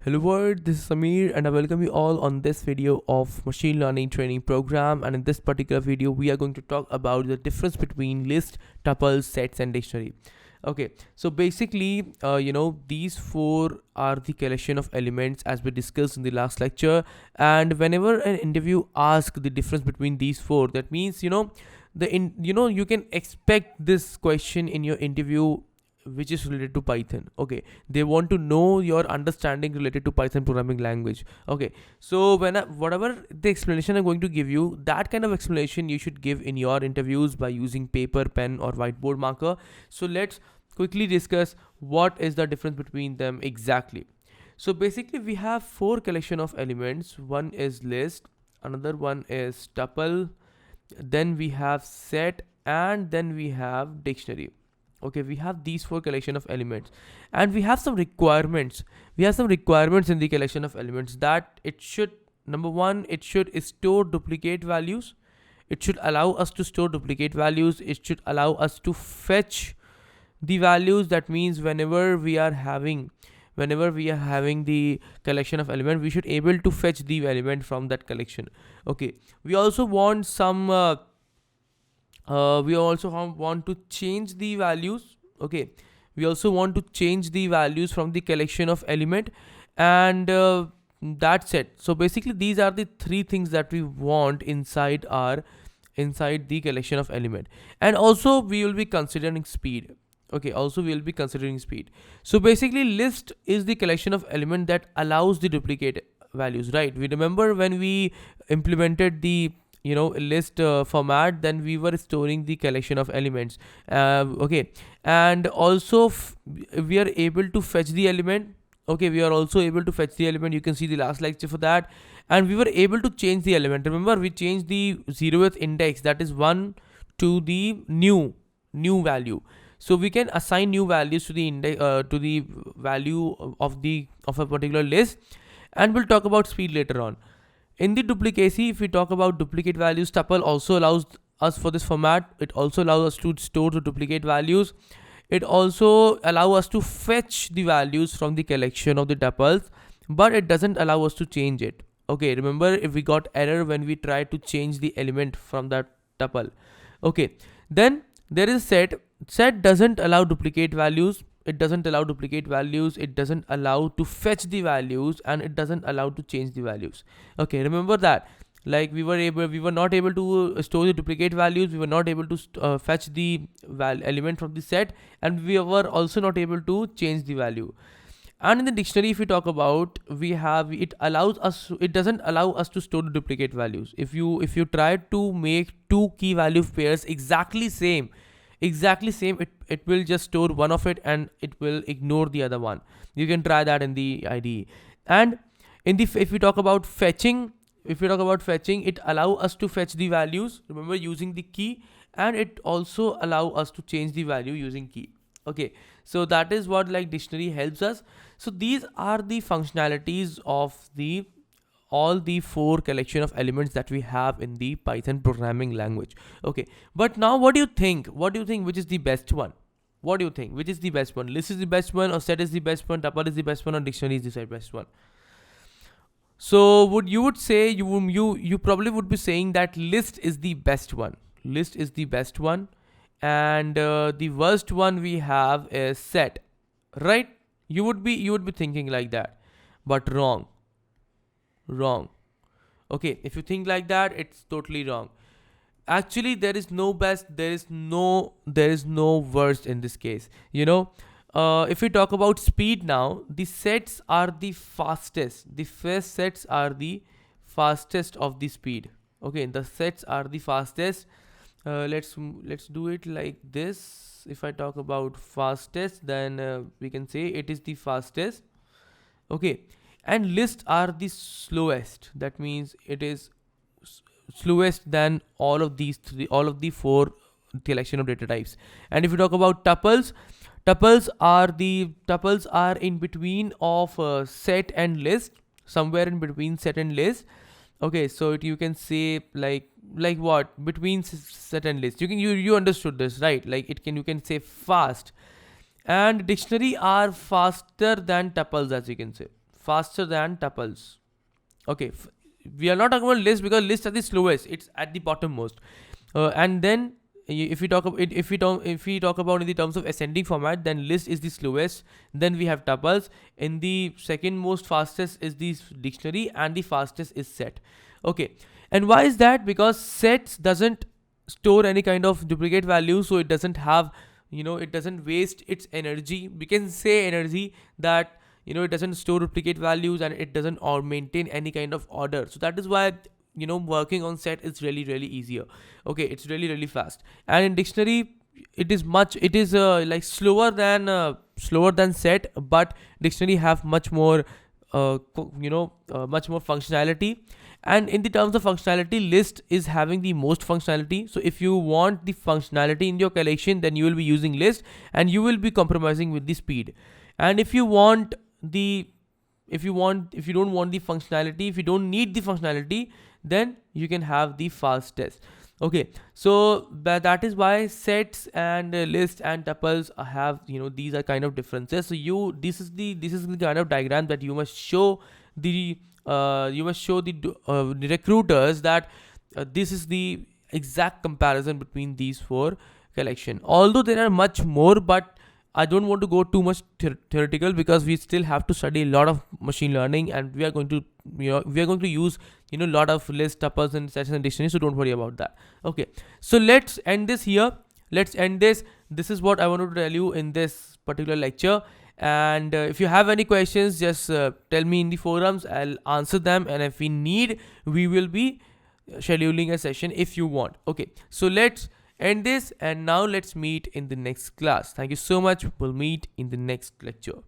Hello world, this is Samir and I welcome you all on this video of machine learning training program, and in this particular video we are going to talk about the difference between list, tuples, sets and dictionary. Okay, so basically these four are the collection of elements as we discussed in the last lecture, and whenever an interview asks the difference between these four, that means you can expect this question in your interview which is related to Python. Okay, they want to know your understanding related to Python programming language. Okay, so whatever the explanation I'm going to give you, that kind of explanation you should give in your interviews by using paper, pen or whiteboard marker. So let's quickly discuss what is the difference between them exactly. So basically we have four collection of elements. One is list, another one is tuple, then we have set, and then we have dictionary. Okay, we have these four collection of elements, and we have some requirements. We have some requirements in the collection of elements, that it should, number one, it should store duplicate values. It should allow us to store duplicate values. It should allow us to fetch the values. That means whenever we are having the collection of element, we should able to fetch the element from that collection. Okay, we also want some we also want to change the values. Okay, we also want to change the values from the collection of element, and that's it. So basically these are the three things that we want inside the collection of element. And also we will be considering speed. Okay, also we will be considering speed. So basically list is the collection of element that allows the duplicate values, right? We remember when we implemented the list format, then we were storing the collection of elements. Okay, and also we are able to fetch the element. Okay, we are also able to fetch the element. You can see the last lecture for that. And we were able to change the element. Remember, we changed the 0th index, that is 1, to the new value. So we can assign new values to the index, to the value of a particular list. And we'll talk about speed later on. In the duplicacy, if we talk about duplicate values, tuple also allows us for this format. It also allows us to store the duplicate values. It also allows us to fetch the values from the collection of the tuples, but it doesn't allow us to change it. Okay, remember, if we got error when we try to change the element from that tuple. Okay, then there is set. Set doesn't allow duplicate values. It doesn't allow duplicate values. It doesn't allow to fetch the values, and it doesn't allow to change the values. Okay, remember that. Like we were not able to store the duplicate values. We were not able to fetch the element from the set, and we were also not able to change the value. And in the dictionary, if we talk about, it doesn't allow us to store the duplicate values. If you try to make two key value pairs exactly same, it will just store one of it and it will ignore the other one. You can try that in the IDE. And if we talk about fetching, it allow us to fetch the values, remember, using the key, and it also allow us to change the value using key. Okay, so that is what like dictionary helps us. So these are the functionalities of all the four collection of elements that we have in the Python programming language. Okay, but now what do you think? Which is the best one? What do you think? Which is the best one? List is the best one, or set is the best one, tuple is the best one, or dictionary is the best one? So you probably would be saying that list is the best one. List is the best one, and the worst one we have is set, right? You would be thinking like that, but wrong. Okay, if you think like that, it's totally wrong. Actually, there is no best, there is no worst in this case. If we talk about speed now, the sets are the fastest. The first sets are the fastest of the speed. Okay, the sets are the fastest. Let's do it like this. If I talk about fastest, then we can say it is the fastest. Okay, and lists are the slowest. That means it is slowest than all of the four collection of data types. And if you talk about tuples, tuples are in between of set and list, somewhere in between set and list. Okay, so you can say like what between set and list. You understood this, right? Like you can say fast. And dictionary are faster than tuples, as you can say. faster than tuples. Okay, we are not talking about list because lists are the slowest. It's at the bottommost. And then if we talk about it, if we talk about in the terms of ascending format, then list is the slowest. Then we have tuples. In the second most fastest is the dictionary, and the fastest is set. Okay, and why is that? Because sets doesn't store any kind of duplicate value, so it doesn't have, it doesn't waste its energy. We can say energy that, it doesn't store duplicate values, and it doesn't or maintain any kind of order. So that is why, working on set is really really easier. Okay, it's really really fast. And in dictionary, it is like slower than set, but dictionary have much more much more functionality. And in the terms of functionality, list is having the most functionality. So if you want the functionality in your collection, then you will be using list, and you will be compromising with the speed. And if you want the if you don't want the functionality, if you don't need the functionality, then you can have the fastest. Okay, so that is why sets and list and tuples have, these are kind of differences. So this is the kind of diagram that you must show the the recruiters, that this is the exact comparison between these four collection. Although there are much more, but I don't want to go too much theoretical, because we still have to study a lot of machine learning, and we are going to use a lot of list, tuples, and sets and dictionaries. So don't worry about that. Okay, so let's end this here. Let's end this. This is what I wanted to tell you in this particular lecture. And if you have any questions, just tell me in the forums. I'll answer them, and if we need, we will be scheduling a session if you want. Okay, so let's end this, and now let's meet in the next class. Thank you so much. We'll meet in the next lecture.